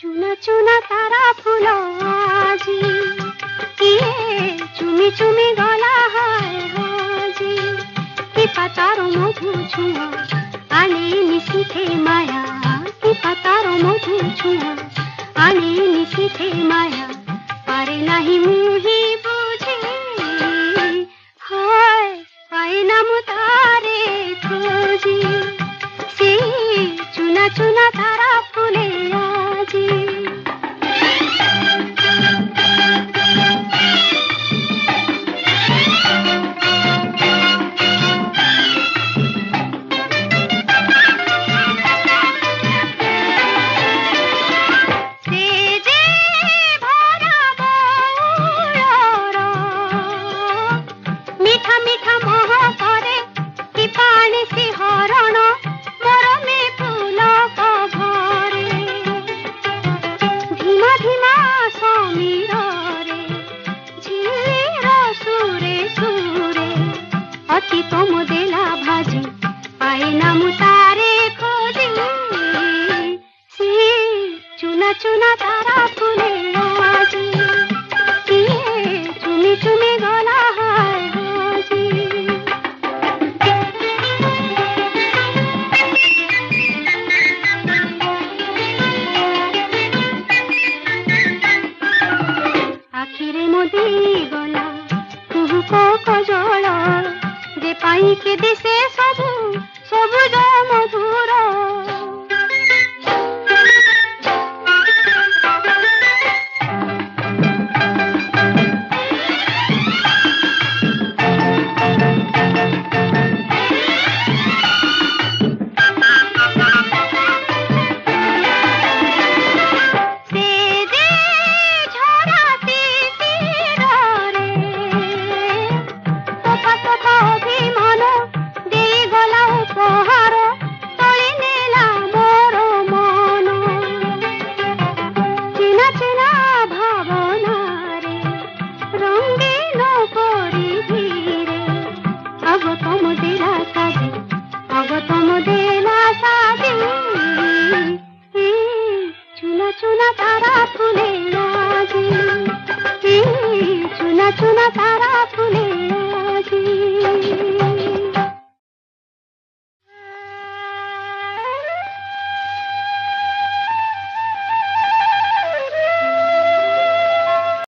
चुना चुना तारा फूल আজি किए चुमी चुमी गला हाय हाजी कि पातारो मधु छुआ आनी निशिथे माया कि पातारो मधु छुआ आनी निशिथे माया पारे नहीं मुही बुझे हाय पाए ना मुतारे खोजी से चुना चुना तारा फूले আজি तुम देला भाजी पाए ना मुतारे खोजी सी चुना चुना तारा फूले আজি चुमी चुमी गला हाय हाजी आखिरे मोदी गला कुहुको कजल जे पाई के दिसे सबु सबुज मधुर चुना तारा फूले আজি चुना चुना तारा फूले